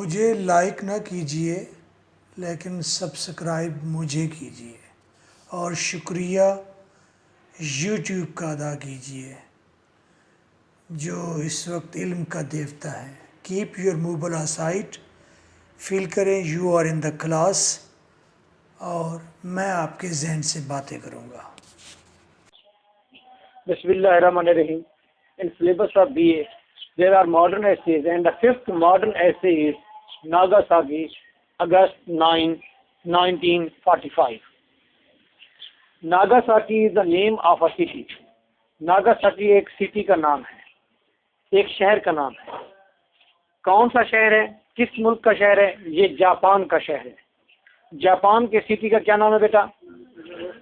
मुझे लाइक ना कीजिए लेकिन सब्सक्राइब मुझे कीजिए और शुक्रिया यूट्यूब का अदा कीजिए जो इस वक्त इल्म का देवता है। Keep your mobile aside, feel करें you are in the class और मैं आपके जहन से बातें करूँगा। Bismillahirrahmanirrahim. In syllabus of BA, there are modern essays, and the fifth modern essay is Nagasaki, August 9, 1945. Nagasaki is the name of a city. Nagasaki एक city का नाम है, एक शहर का नाम है। कौन सा शहर है, किस मुल्क का शहर है? ये जापान का शहर है। जापान के सिटी का क्या नाम है बेटा?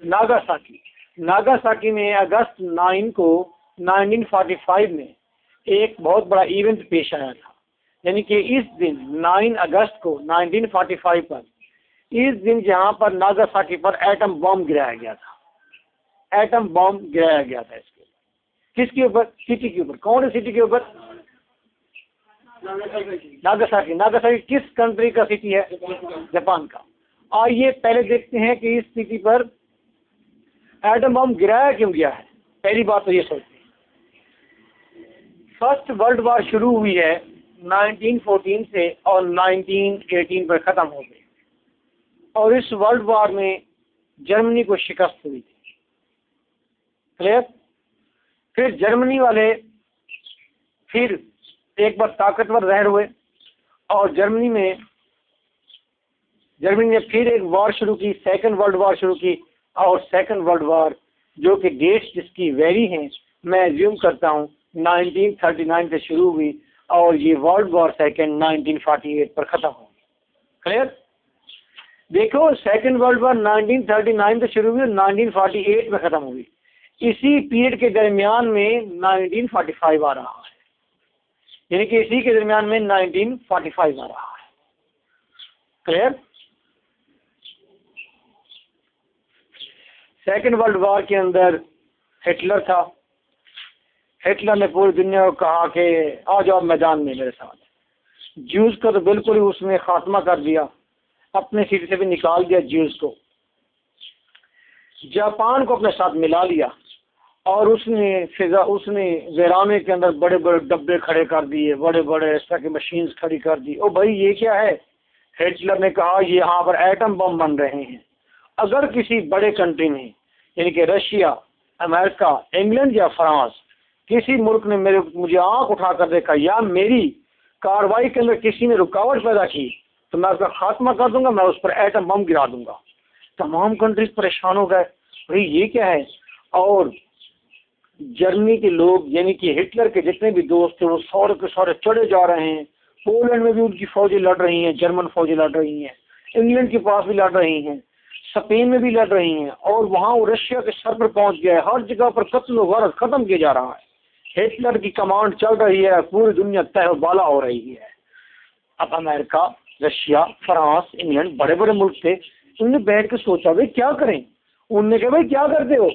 नागासाकी। नागासाकी में अगस्त 9 को 1945 में एक बहुत बड़ा इवेंट पेश आया था। यानी कि इस दिन 9 अगस्त को 1945 पर, इस दिन जहां पर नागासाकी पर एटम बम गिराया गया था। एटम बम गिराया गया था इसके किसके ऊपर? सिटी के ऊपर। कौन है सिटी के ऊपर? नागासाकी। नागासाकी किस कंट्री का सिटी है? जापान का। आइए पहले देखते हैं कि इस सिटी पर एटम बम गिराया क्यों गया है। पहली बात तो ये सोचते हैं, फर्स्ट वर्ल्ड वार शुरू हुई है 1914 से और 1918 पर ख़त्म हो गई, और इस वर्ल्ड वार में जर्मनी को शिकस्त हुई थी। क्लियर? फिर जर्मनी वाले फिर एक बार ताकतवर रह हुए और जर्मनी ने फिर एक वॉर शुरू की, सेकंड वर्ल्ड वार शुरू की। और सेकंड वर्ल्ड वार जो कि डेट्स जिसकी वेरी हैं, मैं एज्यूम करता हूँ 1939 से शुरू हुई और ये वर्ल्ड वॉर सेकंड 1948 पर ख़त्म हो गई। क्लियर? देखो, सेकंड वर्ल्ड वॉर 1939 से शुरू हुई और 1948 में ख़त्म हुई। इसी पीरियड के दरमियान में 1945 आ रहा है, यानी कि इसी के दरमियान में 1945 आ रहा है। क्लियर? सेकेंड वर्ल्ड वॉर के अंदर हिटलर था। हिटलर ने पूरी दुनिया को कहा कि आ जाओ मैदान में मेरे साथ। ज्यूज को तो बिल्कुल ही उसने खात्मा कर दिया, अपने सिटी से भी निकाल दिया ज्यूज को। जापान को अपने साथ मिला लिया और उसने वीराने के अंदर बड़े बड़े डब्बे खड़े कर दिए, बड़े बड़े इस तरह की मशीन्स खड़ी कर दी। ओ भाई, ये क्या है? हिटलर ने कहा यहाँ पर एटम बम बन रहे हैं। अगर किसी बड़े कंट्री ने, यानी कि रशिया, अमेरिका, इंग्लैंड या फ्रांस, किसी मुल्क ने मुझे आंख उठा कर देखा या मेरी कार्रवाई के अंदर किसी ने रुकावट पैदा की, तो मैं उसका खात्मा कर दूंगा, मैं उस पर एटम बम गिरा दूंगा। तमाम कंट्रीज परेशान हो गए, भाई ये क्या है? और जर्मनी के लोग, यानी कि हिटलर के जितने भी दोस्त थे, वो सारे के सारे चढ़े जा रहे हैं। पोलैंड में भी उनकी फौजें लड़ रही हैं, जर्मन फौजें लड़ रही हैं, इंग्लैंड के पास भी लड़ रही हैं, स्पेन में भी लड़ रही हैं, और वहाँ वो रशिया के सर पर पहुंच गया है। हर जगह पर कत्ल वारत खत्म किया जा रहा है। हिटलर की कमांड चल रही है, पूरी दुनिया तहबाला हो रही है। अब अमेरिका, रशिया, फ्रांस, इंग्लैंड, बड़े बड़े मुल्क थे, उन्होंने बैठ के सोचा भाई क्या करें। उन्होंने कहा भाई क्या करते हो,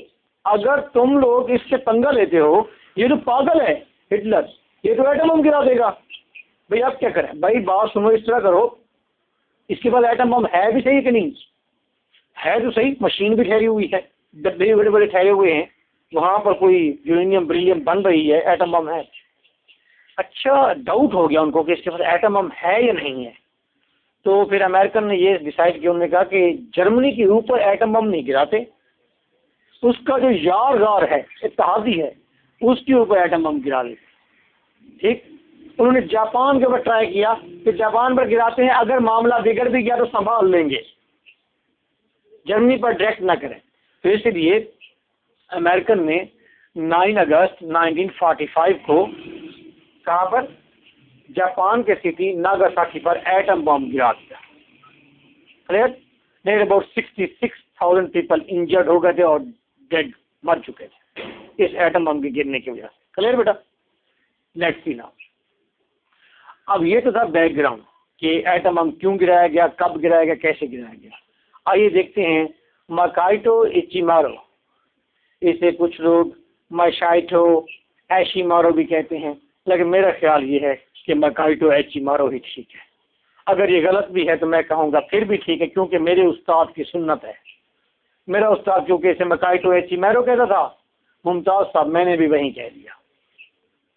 अगर तुम लोग इससे पंगा लेते हो, ये तो पागल है हिटलर, ये तो एटम बम गिरा देगा। भाई आप क्या करें? भाई बात सुनो, इस तरह करो, इसके बाद एटम बम है भी सही कि नहीं है? तो सही, मशीन भी ठहरी हुई है, डब्बे भी बड़े बड़े ठहरे हुए हैं, वहाँ पर कोई यूरेनियम ब्रिलियम बन रही है, एटम बम है। अच्छा, डाउट हो गया उनको कि इसके पास एटम बम है या नहीं है। तो फिर अमेरिकन ने ये डिसाइड किया, उन्होंने कहा कि जर्मनी के ऊपर एटम बम नहीं गिराते, उसका जो यारगार है, इत्तेहादी है, उसके ऊपर एटम बम गिरा देते। ठीक? उन्होंने जापान के ऊपर ट्राई किया कि जापान पर गिराते हैं, अगर मामला बिगड़ भी गया तो संभाल लेंगे, जर्मनी पर डायरेक्ट ना करें। तो इसलिए अमेरिकन ने 9 अगस्त 1945 को कहाँ पर? जापान के सिटी नागासाकी पर एटम बम गिरा दिया। Clear? There about 66,000 people injured हो गए थे और डेड, मर चुके थे इस एटम बम के गिरने की वजह से। क्लियर बेटा? Let's see now. अब ये तो था बैकग्राउंड कि एटम बम क्यों गिराया गया, कब गिराया गया, कैसे गिराया गया। आइए देखते हैं मकाइटो इचिमारो, इसे कुछ लोग माशाइटो एशिमारो भी कहते हैं, लेकिन मेरा ख्याल ये है कि मकाइटो इचिमारो ही ठीक है। अगर ये गलत भी है तो मैं कहूँगा फिर भी ठीक है, क्योंकि मेरे उस्ताद की सुन्नत है। मेरा उस्ताद क्योंकि इसे मकाइटो एची मैरो कहता था, मुमताज़ साहब मैंने भी वही कह दिया।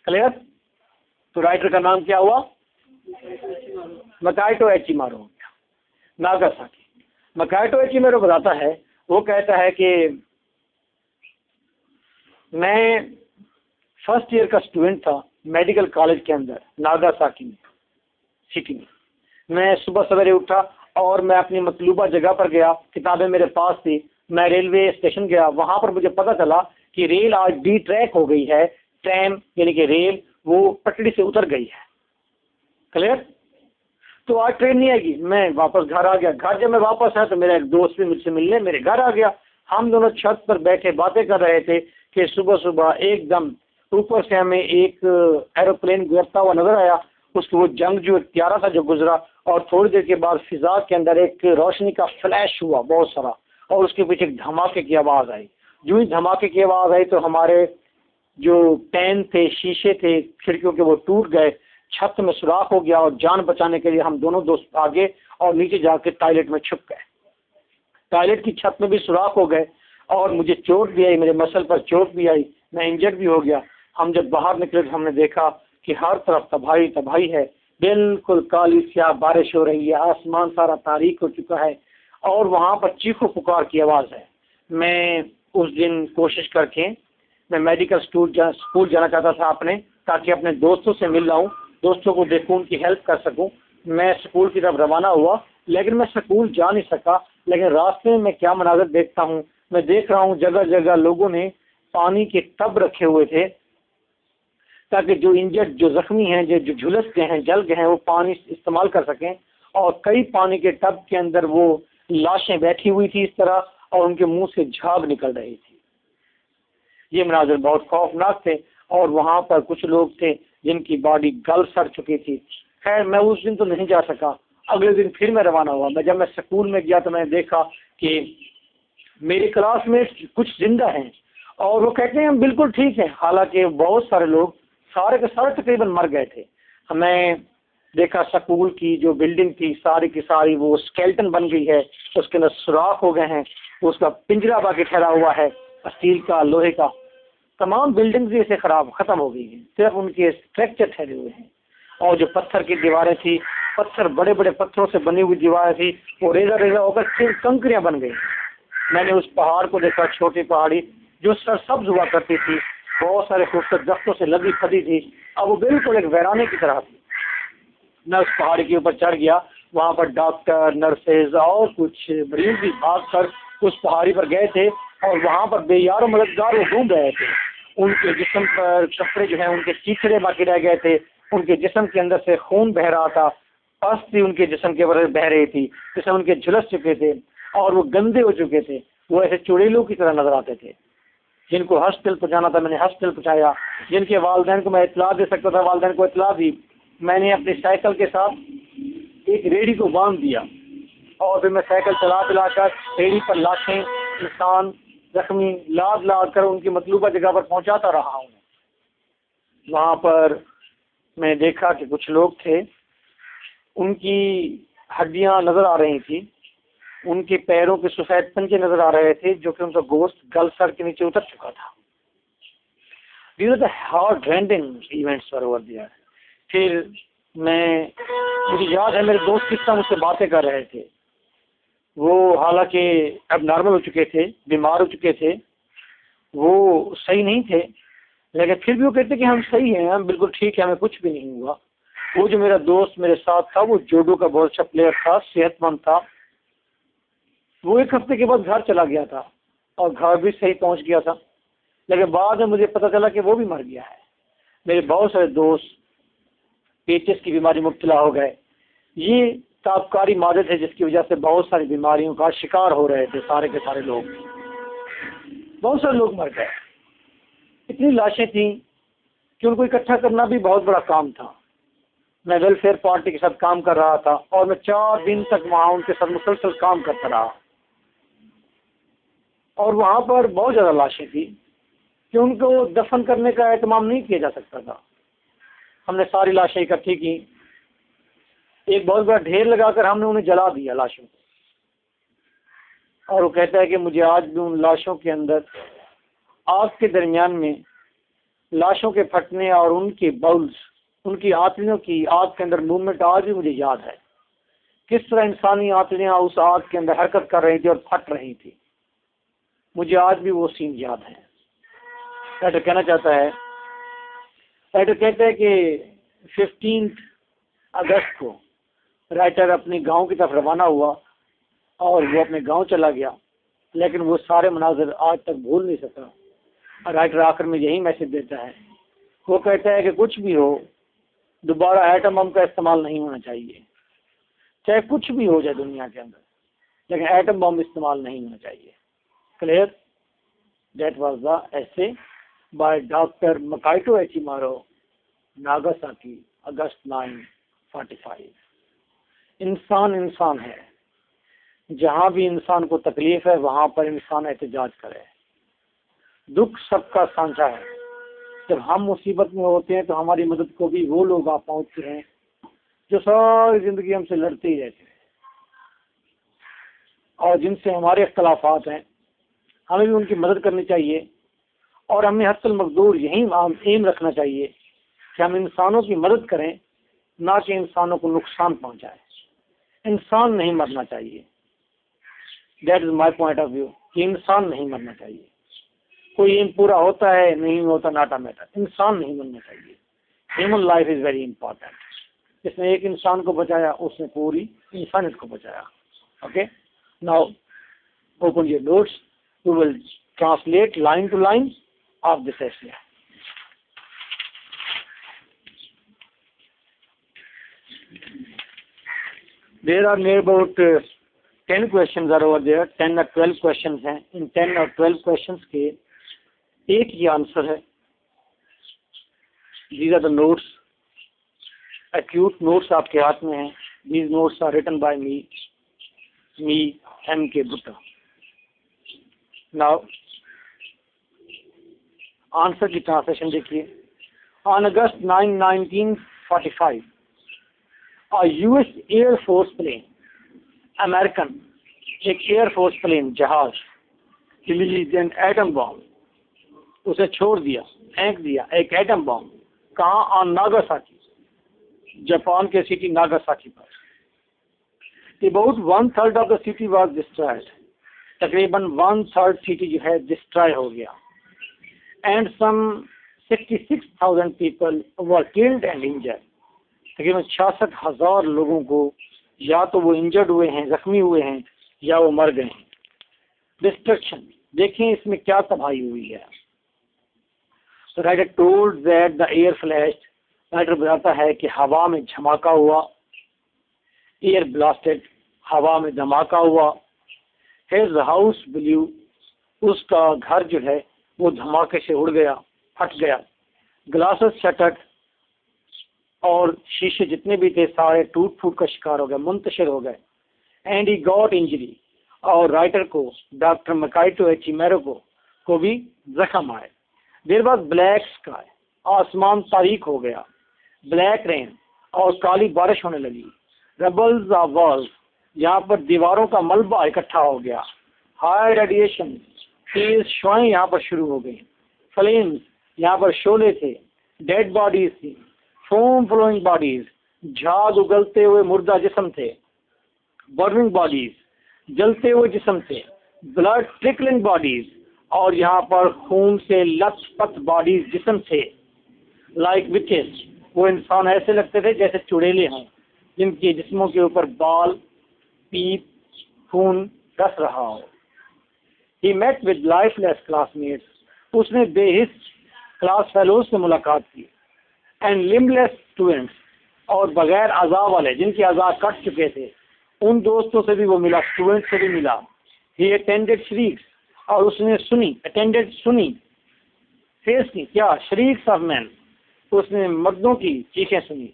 क्लियर? तो राइटर का नाम क्या हुआ? मकाइटो एची मारो हो गया, नागासाकी। मकाइटो एची मैरो बताता है, वो कहता है कि मैं फर्स्ट ईयर का स्टूडेंट था मेडिकल कॉलेज के अंदर नागासाकी में, सिटी में। मैं सुबह सवेरे उठा और मैं अपनी मतलूबा जगह पर गया, किताबें मेरे पास थी। मैं रेलवे स्टेशन गया, वहाँ पर मुझे पता चला कि रेल आज डी ट्रैक हो गई है, ट्रैम यानी कि रेल वो पटड़ी से उतर गई है। क्लियर? तो आज ट्रेन नहीं आएगी। मैं वापस घर आ गया। घर जब मैं वापस आया तो मेरा एक दोस्त भी मुझसे मिलने मेरे घर आ गया। हम दोनों छत पर बैठे बातें कर रहे थे कि सुबह सुबह एकदम ऊपर से हमें एक एरोप्लेन गुजरता हुआ नजर आया। उसकी वो जंग जो प्यारा था जो गुजरा, और थोड़ी देर के बाद फिजा के अंदर एक रोशनी का फ्लैश हुआ बहुत सारा, और उसके पीछे एक धमाके की आवाज़ आई। जो ही धमाके की आवाज़ आई तो हमारे जो पैन थे, शीशे थे खिड़कियों के, वो टूट गए, छत में सुराख हो गया, और जान बचाने के लिए हम दोनों दोस्त आगे और नीचे जाके टॉयलेट में छुप गए। टॉयलेट की छत में भी सुराख हो गए और मुझे चोट भी आई, मेरे मसल पर चोट भी आई, मैं इंजर्ड भी हो गया। हम जब बाहर निकले तो हमने देखा कि हर तरफ तबाही तबाही है, बिल्कुल काली स्याह बारिश हो रही है, आसमान सारा तारीक हो चुका है, और वहाँ पर चीखो पुकार की आवाज़ है। मैं उस दिन कोशिश करके मैं मेडिकल स्कूल जाना चाहता था अपने, ताकि अपने दोस्तों से मिल लाऊं, दोस्तों को देखूं, उनकी हेल्प कर सकूं। मैं स्कूल की तरफ रवाना हुआ, लेकिन मैं स्कूल जा नहीं सका। लेकिन रास्ते में मैं क्या मनाज़र देखता हूँ, मैं देख रहा हूँ जगह जगह लोगों ने पानी के टब रखे हुए थे, ताकि जो इंजर्ड, जो जख्मी हैं, जो झुलस गए हैं, जल गए हैं, वो पानी इस्तेमाल कर सकें। और कई पानी के टब के अंदर वो लाशें बैठी हुई थी इस तरह, और उनके मुंह से झाग निकल रही थी। ये मनाज़र बहुत खौफनाक थे। और वहाँ पर कुछ लोग थे जिनकी बॉडी गल सड़ चुकी थी। खैर मैं उस दिन तो नहीं जा सका। अगले दिन फिर मैं रवाना हुआ। जब मैं स्कूल में गया तो मैंने देखा कि मेरी क्लास में कुछ जिंदा हैं, और वो कहते हैं हम बिल्कुल ठीक हैं, हालांकि बहुत सारे लोग सारे के सारे तकरीबन मर गए थे। हमें देखा स्कूल की जो बिल्डिंग थी सारी की सारी वो स्केलेटन बन गई है, उसके अंदर सुराख हो गए हैं, उसका पिंजरा बाकी ठहरा हुआ है, स्टील का, लोहे का। तमाम बिल्डिंग्स ऐसे ख़त्म हो गई हैं, सिर्फ उनके स्ट्रक्चर ठहरे हुए हैं। और जो पत्थर की दीवारें थी, पत्थर बड़े बड़े पत्थरों से बनी हुई दीवारें थी, वो रेजा रेजा होकर सिर्फ कंकरियाँ बन गई। मैंने उस पहाड़ को देखा, छोटी पहाड़ी जो सरसब्ज हुआ करती थी, बहुत सारे खूबसूरत दरख्तों से लगी फदी थी, अब वो बिल्कुल एक वीराने की तरह थी। मैं उस पहाड़ी के ऊपर चढ़ गया, वहाँ पर डॉक्टर, नर्सेज और कुछ मरीज भी भाग कर उस पहाड़ी पर गए थे, और वहाँ पर बेयार मददगार वो घूम रहे थे। उनके जिस्म पर कपड़े जो हैं उनके चीथड़े बाकी रह गए थे, उनके जिस्म के अंदर से खून बह रहा था, अस्थि उनके जिस्म के ऊपर बह रही थी, जिससे उनके झुलस चुके थे और वो गंदे हो चुके थे। वो ऐसे चुड़ैलों की तरह नजर आते थे। जिनको हॉस्पिटल पहुँचाना था मैंने हॉस्पिटल पहुँचाया, जिनके वालिदैन को मैं इतला दे सकता था वालिदैन को इतला दी। मैंने अपनी साइकिल के साथ एक रेडी को बांध दिया, और फिर मैं साइकिल चला कर रेडी पर लाशें, इंसान जख्मी लाद कर उनकी मतलूबा जगह पर पहुंचाता रहा हूँ। वहाँ पर मैं देखा कि कुछ लोग थे, उनकी हड्डियाँ नज़र आ रही थी, उनके पैरों के सफ़ेद पंजे नज़र आ रहे थे, जो कि उनका गोश्त गल सड़ के नीचे उतर चुका था। These are the heart-rending events were over there. फिर मुझे याद है मेरे दोस्त किस तरह मुझसे बातें कर रहे थे। वो हालांकि अब नॉर्मल हो चुके थे, बीमार हो चुके थे, वो सही नहीं थे, लेकिन फिर भी वो कहते कि हम सही हैं, हम बिल्कुल ठीक है, हमें कुछ भी नहीं हुआ। वो जो मेरा दोस्त मेरे साथ था, वो जूडो का बहुत अच्छा प्लेयर था, सेहतमंद था। वो एक हफ्ते के बाद घर चला गया था और घर भी सही पहुंच गया था, लेकिन बाद में मुझे पता चला कि वो भी मर गया है। मेरे बहुत सारे दोस्त पेचिस की बीमारी मुब्तला हो गए। ये ताबकारी मादे थे जिसकी वजह से बहुत सारी बीमारियों का शिकार हो रहे थे सारे के सारे लोग। बहुत सारे लोग मर गए। इतनी लाशें थी कि उनको इकट्ठा करना भी बहुत बड़ा काम था। मैं वेलफेयर पार्टी के साथ काम कर रहा था और मैं 4 दिन तक वहाँ उनके साथ मुसलसल काम करता रहा, और वहाँ पर बहुत ज़्यादा लाशें थी कि उनको दफन करने का एहतमाम नहीं किया जा सकता था। हमने सारी लाशें इकट्ठी की, एक बहुत बड़ा ढेर लगाकर हमने उन्हें जला दिया लाशों को। और वो कहता है कि मुझे आज भी उन लाशों के अंदर आग के दरमियान में लाशों के फटने और उनके बाउल्स, उनकी आंतड़ियों की आग के अंदर मूवमेंट आज भी मुझे याद है। किस तरह इंसानी आंतड़ियां उस आग के अंदर हरकत कर रही थी और फट रही थी, मुझे आज भी वो सीन याद है। राइटर कहना चाहता है, राइटर कहते हैं कि 15 अगस्त को राइटर अपने गांव की तरफ रवाना हुआ और वो अपने गांव चला गया, लेकिन वो सारे मनाजिर आज तक भूल नहीं सका। राइटर आखिर में यही मैसेज देता है, वो कहता है कि कुछ भी हो, दोबारा एटम बम का इस्तेमाल नहीं होना चाहिए। चाहे कुछ भी हो जाए दुनिया के अंदर, लेकिन एटम बम इस्तेमाल नहीं होना चाहिए। Clear? That was the essay by doctor Makaito Echimaro, Nagasaki, August 945। इंसान इंसान है, जहाँ भी इंसान को तकलीफ है वहाँ पर इंसान एहतजाज करे। दुख सबका सांझा है। जब हम मुसीबत में होते हैं तो हमारी मदद को भी वो लोग आप पहुँचते हैं जो सारी जिंदगी हमसे लड़ते ही रहते हैं और जिनसे हमारे इख्तलाफात हैं। हमें भी उनकी मदद करनी चाहिए और हमें हसल मकदूर यही एम रखना चाहिए कि हम इंसानों की मदद करें, ना कि इंसानों को नुकसान पहुंचाए। इंसान नहीं मरना चाहिए। That is my point of view कि इंसान नहीं मरना चाहिए। कोई एम पूरा होता है नहीं होता नाटा मैटर, इंसान नहीं मरना चाहिए। Human life is very important. जिसने एक इंसान को बचाया उसने पूरी इंसानियत को बचाया। Okay, now open your notes, we will translate line to line of this essay. There are near about 10 questions are over there, 10 or 12 questions हैं। इन 10 और 12 questions के एक ही आंसर है। These are the notes, acute notes आपके हाथ में हैं। These notes are written by me M.K. Butta। Now answer की ट्रांसलेशन देखिए। On August 9, 1945, a US Air Force plane, American एक एयर फोर्स प्लेन जहाज, रिलीज एन एटम बॉम्ब, उसे छोड़ दिया, फेंक दिया एक एटम बॉम्ब। कहाँ? ऑन नागासाकी, जापान के सिटी नागासाकी पर। About 1/3 of the city was destroyed, तकरीबन 1/3 सिटी जो है डिस्ट्रॉय हो गया। And some 66,000 people were killed and injured, तकरीबन 66,000 लोगों को या तो वो इंजर्ड हुए हैं, जख्मी हुए हैं, या वो मर गए हैं। डिस्ट्रक्शन, देखें इसमें क्या तबाही हुई है। तो writer told that the air flashed, writer बताता है कि हवा में झमाका हुआ, एयर ब्लास्टेड, हवा में धमाका हुआ। हिज हाउस ब्लू, उसका घर जो है वो धमाके से उड़ गया, फट गया। ग्लासेस शटर्ड, और शीशे जितने भी थे सारे टूट फूट का शिकार हो गए, मुंतशिर हो गए। एंड ही गॉट इंजरी, और राइटर को, डॉक्टर मकाइटो एचिमारो को भी जख्म आए। देयर वाज ब्लैक स्काई, आसमान तारीक हो गया। ब्लैक रेन, और काली बारिश होने लगी। रबल्स ऑफ वॉल्स, यहाँ पर दीवारों का मलबा इकट्ठा हो गया। हाई रेडिएशन, तेज शुआएं यहाँ पर शुरू हो गई। फ्लेम्स, यहाँ पर शोले थे। डेड बॉडीज थी। फोम फ्लोइंग बॉडीज, झाग उगलते हुए मुर्दा जिस्म थे। बर्निंग बॉडीज, जलते हुए जिस्म थे। ब्लड ट्रिकलिंग बॉडीज, और यहाँ पर खून से लथपथ बॉडीज जिस्म थे। लाइक विचेस, वो इंसान ऐसे लगते थे जैसे चुड़ैले हों, जिनके जिस्मों के ऊपर बाल, पीप, खून रस रहा हो। He met with lifeless classmates, उसने बेहिस क्लास फेलोज से मुलाकात की। एंड लिम्बलेस स्टूडेंट्स, और बगैर अज़ा वाले, जिनके अज़ा कट चुके थे, उन दोस्तों से भी वो मिला, स्टूडेंट से भी मिला। ही अटेंडेड शरीक्स, और उसने सुनी, अटेंडेड सुनी, फेस की क्या, शरीक्स ऑफ मैन, उसने मर्दों की चीखें सुनी।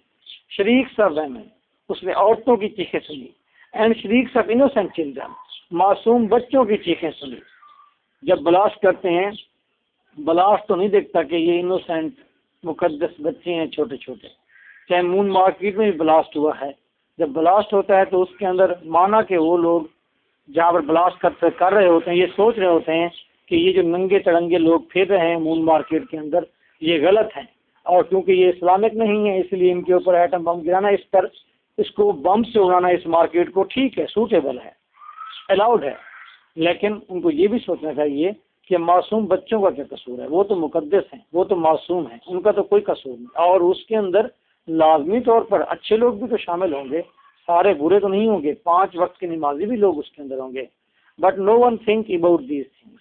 शरीक्स ऑफ वैमेन, उसने औरतों की चीखें सुनी। एंड शरीक्स ऑफ इनोसेंट चिल्ड्रन, मासूम बच्चों की चीखें सुनी। जब ब्लास्ट करते हैं, ब्लास्ट तो नहीं देखता कि ये इनोसेंट मुकद्दस बच्चे हैं छोटे छोटे। चाहे मून मार्केट में भी ब्लास्ट हुआ है, जब ब्लास्ट होता है तो उसके अंदर माना कि वो लोग जहाँ पर ब्लास्ट कर रहे होते हैं ये सोच रहे होते हैं कि ये जो नंगे तड़ंगे लोग फिर रहे हैं मून मार्केट के अंदर ये गलत है, और क्योंकि ये इस्लामिक नहीं है इसलिए इनके ऊपर एटम बम गिराना, इस पर इसको बम से उड़ाना इस मार्केट को ठीक है, सूटेबल है, अलाउड है। लेकिन उनको ये भी सोचना चाहिए कि मासूम बच्चों का क्या कसूर है, वो तो मुकद्दस हैं, वो तो मासूम हैं, उनका तो कोई कसूर नहीं। और उसके अंदर लाजमी तौर पर अच्छे लोग भी तो शामिल होंगे, सारे बुरे तो नहीं होंगे, 5 वक्त के नमाजी भी लोग उसके अंदर होंगे, but no one think about these things.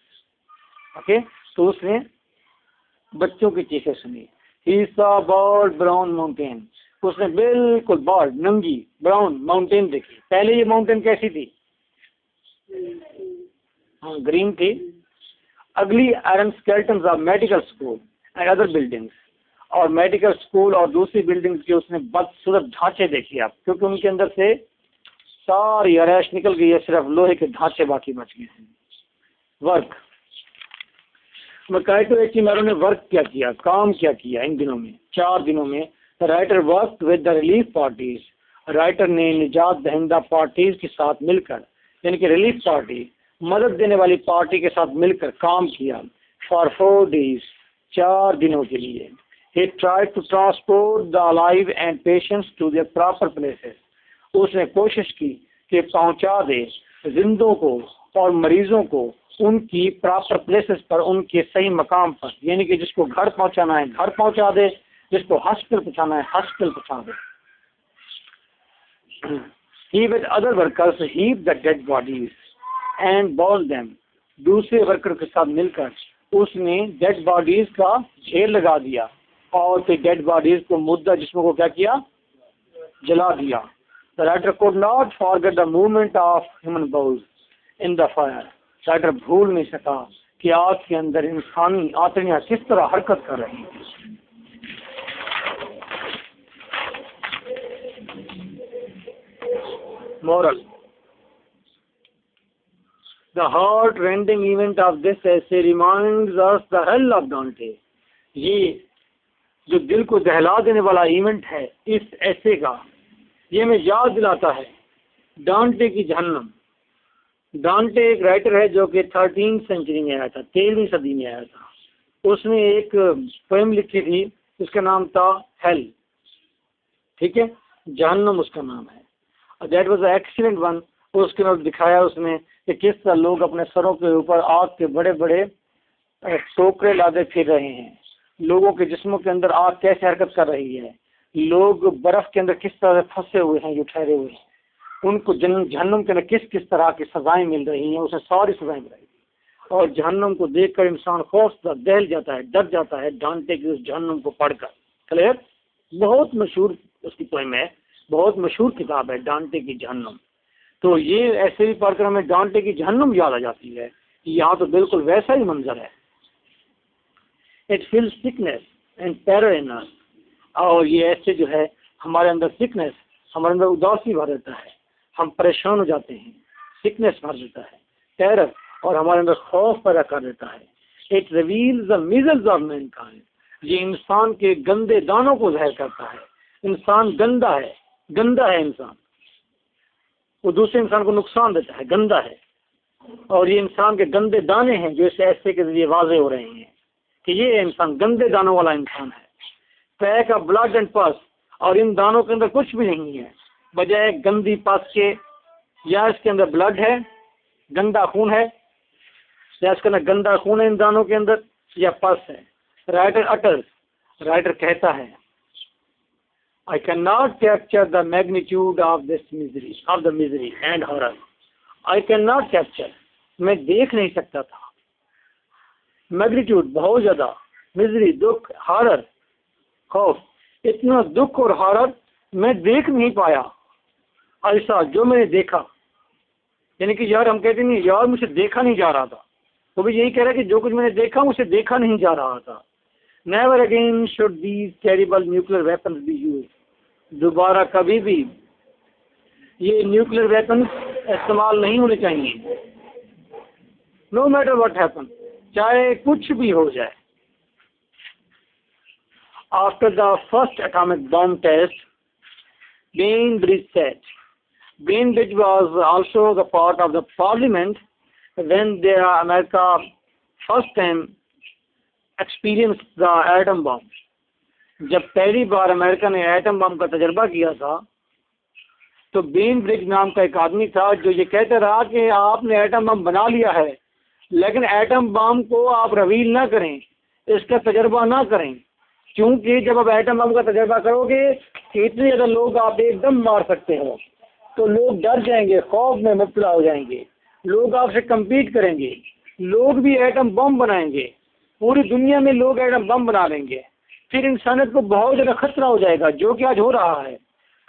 Okay, तो उसने बच्चों की चीखें सुनी। He saw bald brown mountain, उसने बिल्कुल बॉल्ड नंगी ब्राउन माउंटेन देखी। पहले ये माउंटेन कैसी थी? हाँ, ग्रीन थी। अगली iron skeletons of medical school and other buildings, और मेडिकल स्कूल और दूसरी बिल्डिंग्स के उसने बदसूरत ढांचे देखे आप, क्योंकि उनके अंदर से सारी अरैश निकल गई है, सिर्फ लोहे के ढांचे बाकी बच गए हैं। वर्क मकाइटो एचिमारो ने वर्क क्या किया, काम क्या किया इन दिनों में, 4 दिनों में। Writer work with the relief parties, writer ने निजात दहिंदा पार्टीज के साथ मिलकर, यानी कि रिलीफ पार्टी, मदद देने वाली पार्टी के साथ मिलकर काम किया। फॉर 4 days, 4 दिनों के लिए। He tried to transport the alive and patients to their proper places, उसने कोशिश की कि पहुंचा दे जिंदों को और मरीजों को उनकी प्रॉपर प्लेसेस पर, उनके सही मकाम पर, यानी कि जिसको घर पहुंचाना है घर पहुंचा दे, जिसको हॉस्पिटल पहुंचाना है हॉस्पिटल पहुंचा दे। He with other workers heaped the dead bodies and burned them, दूसरे वर्कर के साथ मिलकर उसने डेड बॉडीज का ढेर लगा दिया और फिर डेड बॉडीज को, मुद्दा जिस्मों को क्या किया, जला दिया। The writer could not forget the movement of human bowels in the fire, writer भूल नहीं सका कि आग के अंदर इंसानी आंतड़ियां किस तरह हरकत कर रही हैं। Moral, the heart-rending event of this essay reminds us the hell of Dante, ये जो दिल को दहला देने वाला इवेंट है इस ऐसे का, ये हमें याद दिलाता है डांटे की जहन्नम। डांटे एक राइटर है जो कि 13वीं सेंचुरी में आया था, 13वीं सदी में आया था। उसने एक पोएम लिखी थी, उसका नाम था हेल, ठीक है, जहन्नम उसका नाम है। That was excellent one. उसके अंदर दिखाया उसने कि किस तरह लोग अपने सरों के ऊपर आग के बड़े बड़े टोकरे लादे फिर रहे हैं, लोगों के जिस्मों के अंदर आग कैसे हरकत कर रही है, लोग बर्फ के अंदर किस तरह से फंसे हुए हैं, जो ठहरे हुए हैं, उनको जहन्नुम के अंदर किस किस तरह की सजाएं मिल रही हैं, उसे सारी सजाएं मिल रही थी। और जहन्नुम को देखकर इंसान खौफ दहल जाता है, डर जाता है डांटे की उस जहन्नुम को पढ़कर। क्लियर? बहुत मशहूर उसकी पोएम है, बहुत मशहूर किताब है डांटे की जहन्नुम। तो ये ऐसे भी पढ़कर हमें डांटे की जहन्नुम याद आ जाती है। यहाँ तो बिल्कुल वैसा ही मंजर है। It feels sickness and terror in us, और ये ऐसे जो है हमारे अंदर सिकनेस, हमारे अंदर उदासी भर देता है, हम परेशान हो जाते हैं, सिकनेस भर देता है, टेरर, और हमारे अंदर खौफ पैदा कर देता है। It reveals the measles of Mankind, ये इंसान के गंदे दानों को जाहिर करता है। इंसान गंदा है इंसान, वो दूसरे इंसान को नुकसान देता है, गंदा है, और ये इंसान के गंदे दाने हैं जो इस ऐसे के जरिए वाजे हो रहे हैं कि ये इंसान गंदे दानों वाला इंसान है। पैक ऑफ ब्लड एंड पस, और इन दानों के अंदर कुछ भी नहीं है बजाय गंदी पस के, या इसके अंदर ब्लड है, गंदा खून है, या इसके अंदर गंदा खून है इन दानों के अंदर, या पस है। राइटर कहता है, I cannot capture the magnitude of this misery, of the misery and horror. I cannot capture, मैं देख नहीं सकता था। मैग्नीट्यूड बहुत ज्यादा, मिजरी दुख, हॉरर खौफ, इतना दुख और हॉरर मैं देख नहीं पाया ऐसा जो मैंने देखा। यानी कि यार हम कहते नहीं यार मुझे देखा नहीं जा रहा था, तो भी यही कह रहा है कि जो कुछ मैंने देखा मुझे देखा नहीं जा रहा था। Never again should these terrible nuclear weapons be used, दोबारा कभी भी ये न्यूक्लियर वेपन्स इस्तेमाल नहीं होने चाहिए। नो मैटर व्हाट हैपन, चाहे कुछ भी हो जाए। After the first atomic bomb test Bainbridge said. Bainbridge was also the part of the parliament when the America first time experienced the atom bomb. जब पहली बार अमेरिका ने एटम बम का तजर्बा किया था तो बेनब्रिज नाम का एक आदमी था जो ये कहता रहा कि आपने एटम बम बना लिया है लेकिन एटम बम को आप रिवील ना करें, इसका तजर्बा ना करें, क्योंकि जब आप एटम बम का तजर्बा करोगे तो इतने ज़्यादा लोग आप एकदम मार सकते हो, तो लोग डर जाएंगे, खौफ में मुब्तला हो जाएंगे, लोग आपसे कम्पीट करेंगे, लोग भी एटम बम बनाएंगे, पूरी दुनिया में लोग एटम बम बना लेंगे, फिर इंसानियत को बहुत ज़्यादा खतरा हो जाएगा, जो कि आज हो रहा है।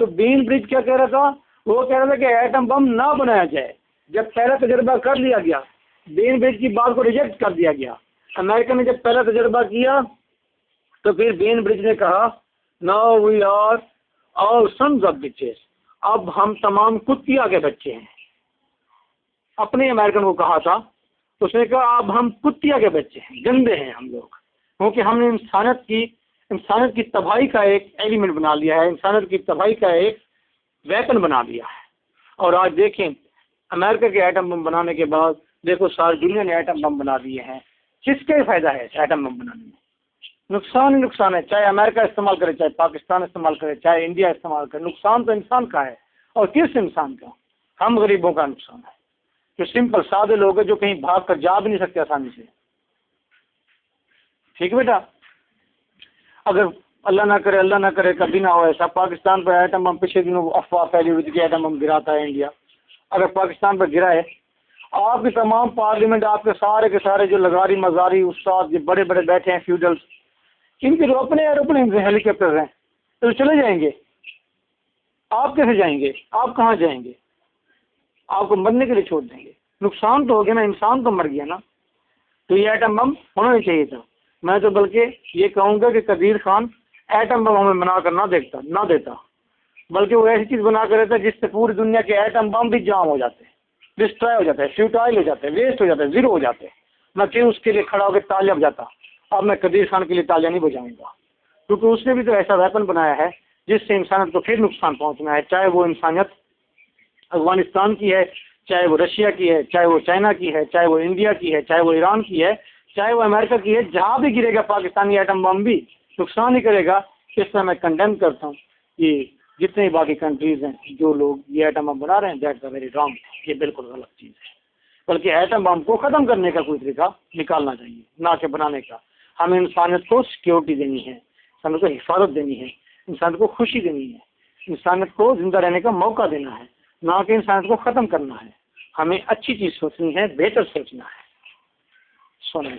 तो बेनब्रिज क्या कह रहा था? वो कह रहा था कि एटम बम ना बनाया जाए। जब पहला तजर्बा कर लिया गया, बेनब्रिज की बात को रिजेक्ट कर दिया गया। अमेरिका ने जब पहला तजर्बा किया तो फिर बेनब्रिज ने कहा now we are all sons of bitches, अब हम तमाम कुत्तिया के बच्चे हैं। अपने अमेरिकन को कहा था, उसने कहा अब हम कुत्तिया के बच्चे हैं, गंदे हैं हम लोग, क्योंकि हमने इंसानियत की तबाही का एक एलिमेंट बना लिया है, इंसानियत की तबाही का एक वेपन बना लिया है। और आज देखें अमेरिका के एटम बम बनाने के बाद देखो सारी दुनिया ने एटम बम बना दिए हैं। किसका फ़ायदा है एटम बम बनाने में? नुकसान ही नुकसान है, चाहे अमेरिका इस्तेमाल करे, चाहे पाकिस्तान इस्तेमाल करे, चाहे इंडिया इस्तेमाल करे, नुकसान तो इंसान का है। और किस इंसान का? हम गरीबों का नुकसान है, जो सिंपल सादे लोग हैं, जो कहीं भाग कर जा भी नहीं सकते आसानी से। ठीक है बेटा, अगर अल्लाह ना करे कभी ना हो ऐसा, पाकिस्तान पर एटम बम पिछले दिनों अफवाह फैली हुई थी कि एटम बम गिराता है इंडिया। अगर पाकिस्तान पर गिरा है, आपके तमाम पार्लियामेंट, आपके सारे के सारे जो लगारी मजारी उस्ताद जो बड़े बड़े बैठे हैं फ्यूडल्स, इनके जो अपने एरोप्लेन हेलीकॉप्टर हैं तो चले जाएंगे। आप कैसे जाएंगे? आप कहाँ जाएंगे? आपको मरने के लिए छोड़ देंगे। नुकसान तो हो गया ना, इंसान तो मर गया ना। तो ये एटम बम होना नहीं चाहिए था। मैं तो बल्कि ये कहूँगा कि कदीर खान एटम बम हमें बना कर ना देता, बल्कि वो ऐसी चीज़ बना कर देता जिससे पूरी दुनिया के एटम बम भी जाम हो जाते हैं, डिस्ट्रॉय हो जाते हैं, फ्यूटाइल हो जाते हैं, वेस्ट हो जाते हैं, जीरो हो जाते हैं। मैं क्यों उसके लिए खड़ा होकर तालियां बजाता? अब मैं कदीर खान के लिए तालियां नहीं बजाऊंगा, क्योंकि उसने भी तो ऐसा वेपन बनाया है जिससे इंसानियत को फिर नुकसान पहुंचना है। चाहे वो इंसानियत अफगानिस्तान की है, चाहे वो रशिया की है, चाहे वो चाइना की है, चाहे वो इंडिया की है, चाहे वो ईरान की है, चाहे वो अमेरिका की है, जहाँ भी गिरेगा पाकिस्तानी एटम बम भी नुकसान ही करेगा। इस तरह मैं कंडेम करता हूँ कि जितने बाकी कंट्रीज़ हैं जो लोग ये एटम बम बना रहे हैं, दैट्स अ वेरी रॉन्ग, ये बिल्कुल गलत चीज़ है। बल्कि एटम बम को ख़त्म करने का कोई तरीका निकालना चाहिए, ना कि बनाने का। हमें इंसानियत को सिक्योरिटी देनी है, इंसानियत को हिफाजत देनी है, इंसानियत को खुशी देनी है, इंसानियत को ज़िंदा रहने का मौका देना है, ना कि इंसानियत को ख़त्म करना है। हमें अच्छी चीज़ सोचनी है, बेहतर सोचना है। सोने